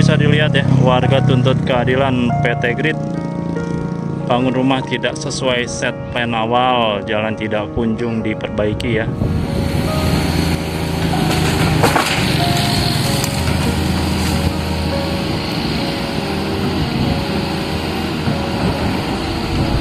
bisa dilihat ya, warga tuntut keadilan. PT Grid bangun rumah tidak sesuai set plan awal, jalan tidak kunjung diperbaiki ya.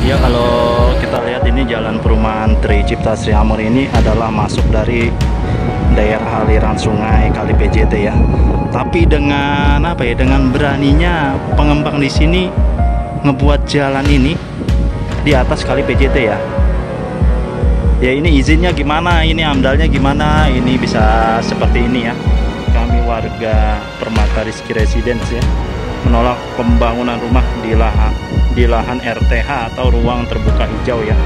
Ya, kalau kita lihat ini jalan perumahan Tri Cipta Sri Amur ini adalah masuk dari daerah aliran sungai Kali PJT ya. Tapi dengan apa ya? Dengan beraninya pengembang di sini ngebuat jalan ini di atas Kali PJT ya. Ya, ini izinnya gimana? Ini amdalnya gimana? Ini bisa seperti ini ya. Kami warga Permata Rizky Residence ya, menolak pembangunan rumah di lahan RTH atau ruang terbuka hijau ya.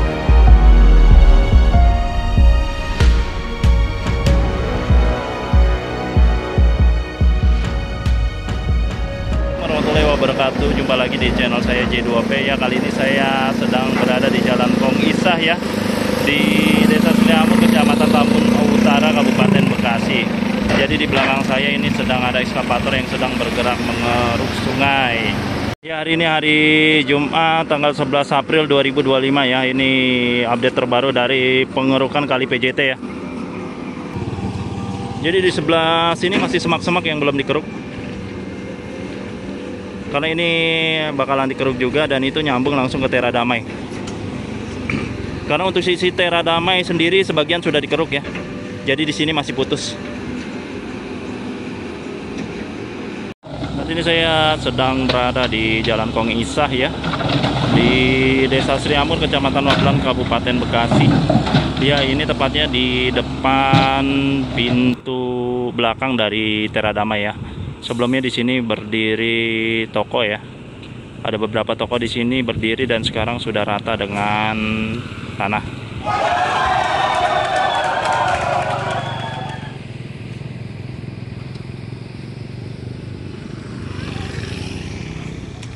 Warahmatullahi wabarakatuh. Jumpa lagi di channel saya J2P ya. Kali ini saya sedang berada di Jalan Kong Isah ya, di Desa Sri Amur, Kecamatan Tambun Utara, Kabupaten Bekasi. Jadi di belakang saya ini sedang ada ekskavator yang sedang bergerak mengeruk sungai. Ya, hari ini hari Jumat tanggal 11 April 2025 ya. Ini update terbaru dari pengerukan Kali PJT ya. Jadi di sebelah sini masih semak-semak yang belum dikeruk. Karena ini bakalan dikeruk juga, dan itu nyambung langsung ke Tera Damai. Karena untuk sisi Tera Damai sendiri sebagian sudah dikeruk ya. Jadi di sini masih putus. Saat ini saya sedang berada di Jalan Kong Isah ya, di Desa Sri Amur, Kecamatan Wablan, Kabupaten Bekasi. Ya, ini tepatnya di depan pintu belakang dari Tera Damai ya. Sebelumnya di sini berdiri toko ya. Ada beberapa toko di sini berdiri dan sekarang sudah rata dengan tanah.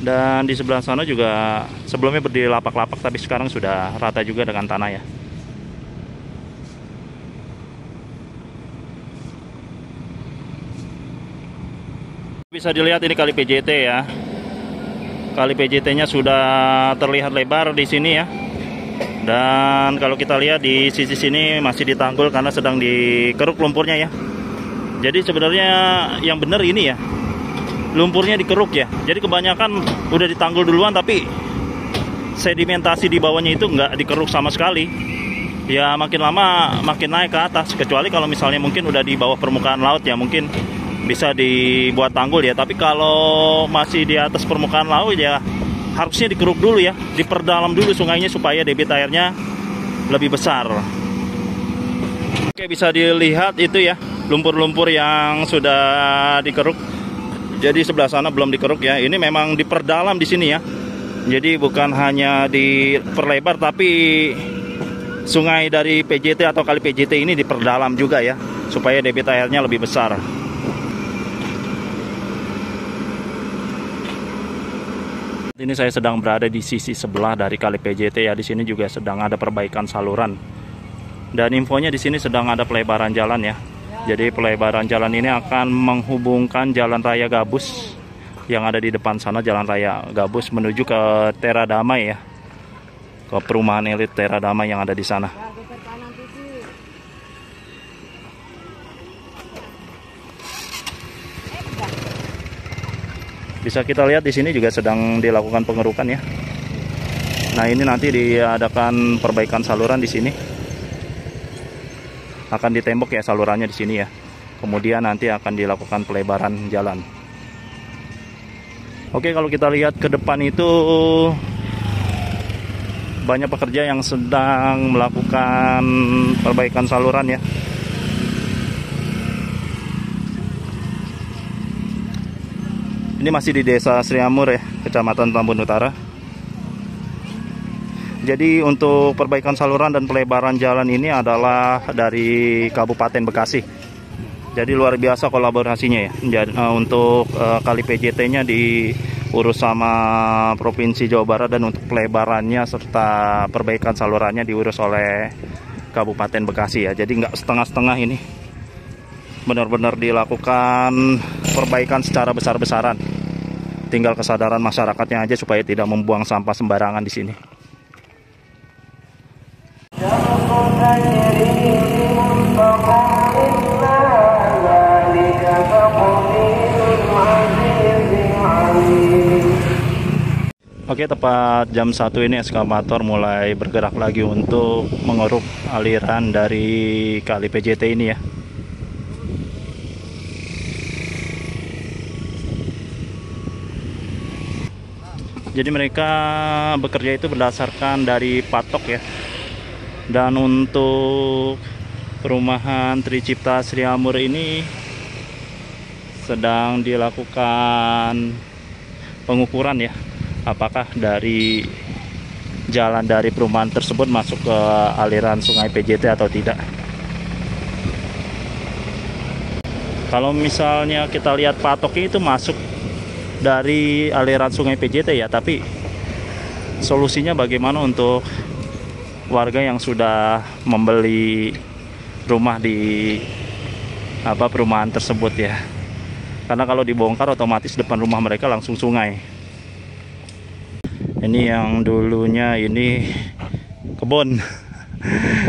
Dan di sebelah sana juga sebelumnya berdiri lapak-lapak, tapi sekarang sudah rata juga dengan tanah ya. Bisa dilihat ini Kali PJT ya. Kali PJT-nya sudah terlihat lebar di sini ya. Dan kalau kita lihat di sisi sini masih ditanggul karena sedang dikeruk lumpurnya ya. Jadi sebenarnya yang benar ini ya, lumpurnya dikeruk ya. Jadi kebanyakan udah ditanggul duluan, tapi sedimentasi di bawahnya itu nggak dikeruk sama sekali. Ya, makin lama makin naik ke atas. Kecuali kalau misalnya mungkin udah di bawah permukaan laut ya, mungkin bisa dibuat tanggul ya. Tapi kalau masih di atas permukaan laut ya, harusnya dikeruk dulu ya, diperdalam dulu sungainya supaya debit airnya lebih besar. Oke, bisa dilihat itu ya, lumpur-lumpur yang sudah dikeruk. Jadi sebelah sana belum dikeruk ya. Ini memang diperdalam di sini ya. Jadi bukan hanya diperlebar, tapi sungai dari PJT atau Kali PJT ini diperdalam juga ya, supaya debit airnya lebih besar. Ini saya sedang berada di sisi sebelah dari Kali PJT ya. Di sini juga sedang ada perbaikan saluran. Dan infonya di sini sedang ada pelebaran jalan ya. Jadi pelebaran jalan ini akan menghubungkan Jalan Raya Gabus yang ada di depan sana, Jalan Raya Gabus, menuju ke Tera Damai ya, ke perumahan elit Tera Damai yang ada di sana. Bisa kita lihat di sini juga sedang dilakukan pengerukan ya. Nah, ini nanti diadakan perbaikan saluran di sini. Akan ditembok ya salurannya di sini ya. Kemudian nanti akan dilakukan pelebaran jalan. Oke, kalau kita lihat ke depan itu banyak pekerja yang sedang melakukan perbaikan saluran ya. Ini masih di Desa Sri Amur ya, Kecamatan Tambun Utara. Jadi untuk perbaikan saluran dan pelebaran jalan ini adalah dari Kabupaten Bekasi. Jadi luar biasa kolaborasinya ya. Untuk Kali PJT-nya diurus sama Provinsi Jawa Barat, dan untuk pelebarannya serta perbaikan salurannya diurus oleh Kabupaten Bekasi ya. Jadi nggak setengah-setengah ini, benar-benar dilakukan perbaikan secara besar-besaran. Tinggal kesadaran masyarakatnya aja supaya tidak membuang sampah sembarangan di sini. Oke, tepat jam 1 ini eskavator mulai bergerak lagi untuk mengeruk aliran dari kali PJT ini ya. Jadi mereka bekerja itu berdasarkan dari patok ya. Dan untuk perumahan Tricipta Sriamur ini sedang dilakukan pengukuran ya. Apakah dari jalan dari perumahan tersebut masuk ke aliran sungai PJT atau tidak. Kalau misalnya kita lihat patoknya itu masuk dari aliran sungai PJT ya, tapi solusinya bagaimana untuk warga yang sudah membeli rumah di perumahan tersebut ya. Karena kalau dibongkar otomatis depan rumah mereka langsung sungai. Ini yang dulunya ini kebun.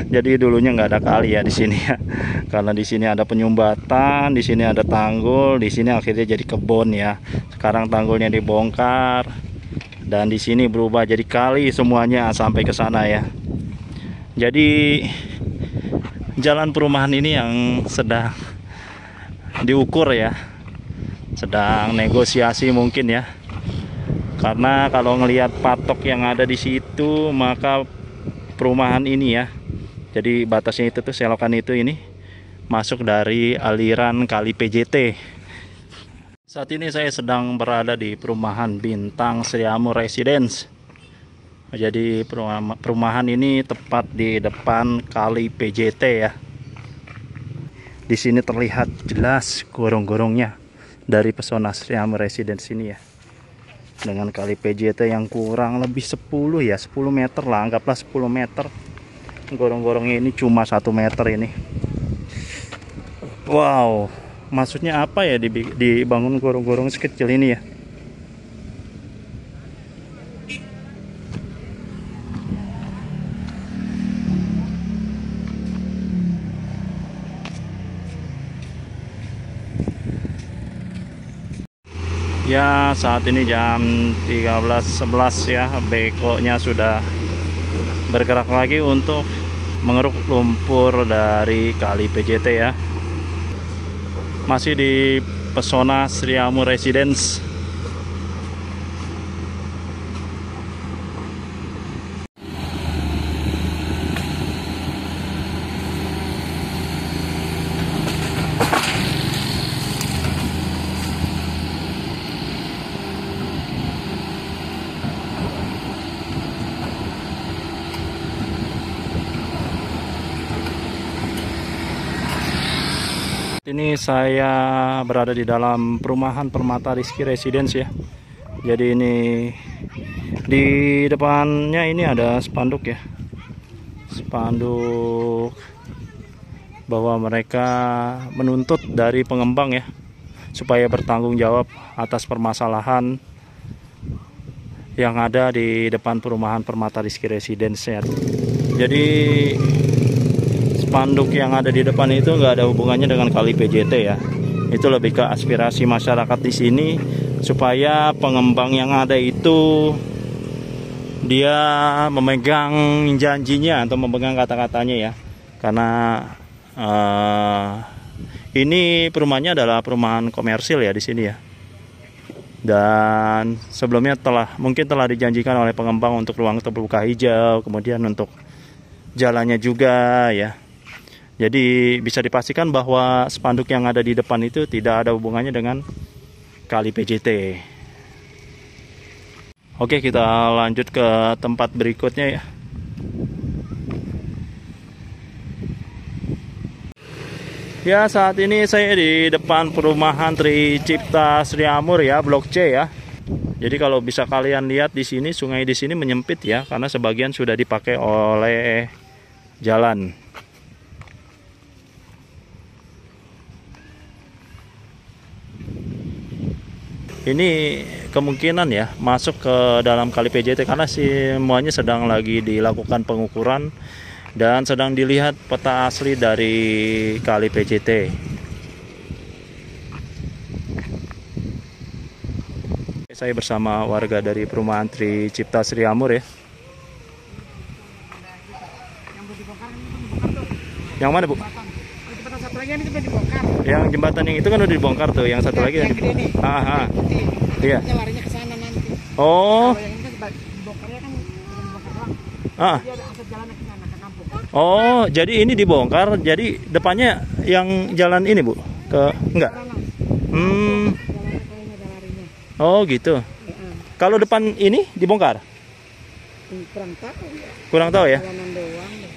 Jadi dulunya nggak ada kali ya di sini ya. Karena di sini ada penyumbatan, di sini ada tanggul, di sini akhirnya jadi kebun ya. Sekarang tanggulnya dibongkar dan di sini berubah jadi kali semuanya sampai ke sana ya. Jadi jalan perumahan ini yang sedang diukur ya. Sedang negosiasi mungkin ya. Karena kalau ngelihat patok yang ada di situ, maka perumahan ini ya, jadi batasnya itu tuh selokan itu ini masuk dari aliran kali PJT. Saat ini saya sedang berada di perumahan Bintang Sriamur Residence. Jadi perumahan ini tepat di depan kali PJT ya. Di sini terlihat jelas gorong-gorongnya dari pesona Sriamur Residence ini ya. Dengan kali PJT yang kurang lebih 10 ya, 10 meter lah, anggaplah 10 meter. Gorong-gorongnya ini cuma 1 meter ini. Wow, maksudnya apa ya dibangun gorong-gorong sekecil ini ya? Ya, saat ini jam 13.11 ya, bekonya sudah bergerak lagi untuk mengeruk lumpur dari kali PJT ya. Masih di pesona Sriamur Residence. Ini saya berada di dalam perumahan Permata Rizky Residence ya. Jadi ini di depannya ini ada spanduk ya. Spanduk bahwa mereka menuntut dari pengembang ya supaya bertanggung jawab atas permasalahan yang ada di depan perumahan Permata Rizky Residence ya. Jadi spanduk yang ada di depan itu nggak ada hubungannya dengan kali PJT ya. Itu lebih ke aspirasi masyarakat di sini supaya pengembang yang ada itu dia memegang janjinya atau memegang kata-katanya ya. Karena ini perumahannya adalah perumahan komersil ya di sini ya. Dan sebelumnya mungkin telah dijanjikan oleh pengembang untuk ruang terbuka hijau, kemudian untuk jalannya juga ya. Jadi bisa dipastikan bahwa spanduk yang ada di depan itu tidak ada hubungannya dengan kali PJT. Oke, kita lanjut ke tempat berikutnya ya. Ya, saat ini saya di depan perumahan Tricipta Sriamur ya, Blok C ya. Jadi kalau bisa kalian lihat di sini, sungai di sini menyempit ya, karena sebagian sudah dipakai oleh jalan. ini kemungkinan ya masuk ke dalam kali PJT karena semuanya sedang lagi dilakukan pengukuran dan sedang dilihat peta asli dari kali PJT. Saya bersama warga dari perumahan Tri Cipta Sri Amur ya. Yang mana, Bu? Jembatan satu lagi ini sudah dibongkar. Yang jembatan yang itu kan udah dibongkar tuh, yang satu lagi yang gede nih. Iya. Larinya ke sana nanti. Oh. Kalau yang ini kan dibongkarnya kan dibongkar doang. Jadi ada akses jalan ke sana ke kampung. Oh, jadi ini dibongkar, jadi depannya yang jalan ini, Bu? Enggak. Jalannya kayaknya ada larinya. Oh, gitu. Kalau depan ini dibongkar? Kurang tahu ya. Kurang tahu ya? Jalanan doang deh.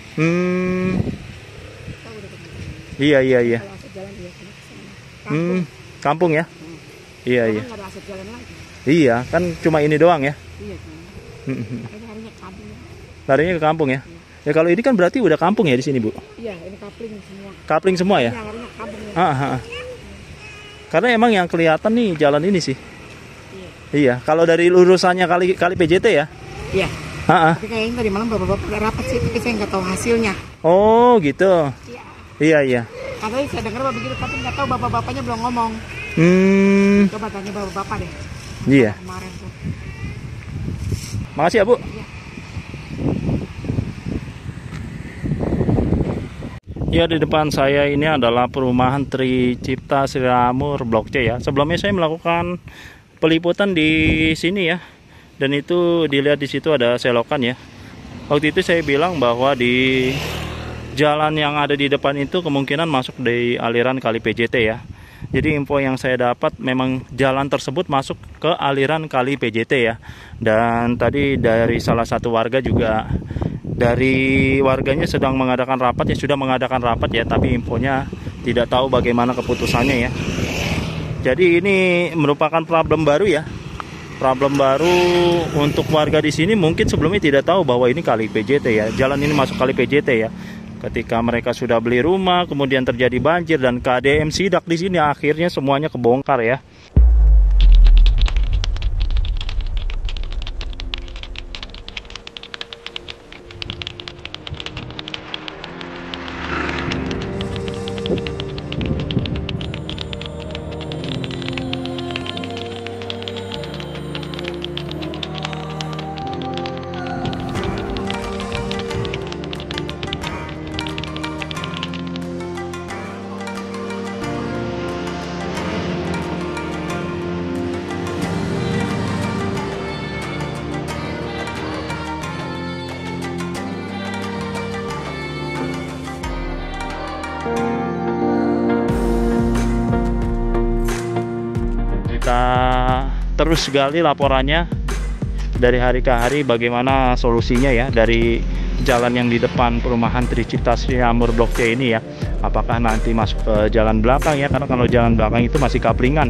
Tahu udah kemana. Iya. Kalau akses jalan dia ke sana. Kampung ya? Iya. Nggak ada akses jalan lagi. Iya, kan cuma ini doang ya? Iya kan. Ini larinya ke kampung. Larinya ke kampung ya? Ya kalau ini kan berarti udah kampung ya di sini, Bu? Iya, ini kapling semua. Kapling semua ya? Iya, larinya ke kampung ya. Karena emang yang kelihatan nih jalan ini sih. Iya. Iya, kalau dari lurusannya kali PJT ya? Iya. Tapi kayaknya tadi malam bapak-bapak udah rapat sih, tapi saya nggak tahu hasilnya. Oh gitu. Iya. Katanya saya dengar begitu, tapi nggak tahu bapak-bapaknya belum ngomong. Coba tanya bapak-bapak deh. Iya. Kemarin tuh. Makasih ya, Bu. Ya, di depan saya ini adalah perumahan Tri Cipta Sri Amur Blok C ya. Sebelumnya saya melakukan peliputan di sini ya. Dan itu dilihat di situ ada selokan ya. Waktu itu saya bilang bahwa di jalan yang ada di depan itu kemungkinan masuk di aliran kali PJT ya. Jadi info yang saya dapat memang jalan tersebut masuk ke aliran kali PJT ya. Dan tadi dari salah satu warga juga, dari warganya sedang mengadakan rapat ya, sudah mengadakan rapat ya, tapi infonya tidak tahu bagaimana keputusannya ya. Jadi ini merupakan problem baru ya. Problem baru untuk warga di sini, mungkin sebelumnya tidak tahu bahwa ini kali PJT ya. Jalan ini masuk kali PJT ya. Ketika mereka sudah beli rumah, kemudian terjadi banjir dan KDM sidak di sini, akhirnya semuanya kebongkar ya. Kita terus gali laporannya dari hari ke hari bagaimana solusinya ya dari jalan yang di depan perumahan Tri Cipta Sri Amur Blok C ini ya. Apakah nanti masuk ke jalan belakang ya, karena kalau jalan belakang itu masih kaplingan.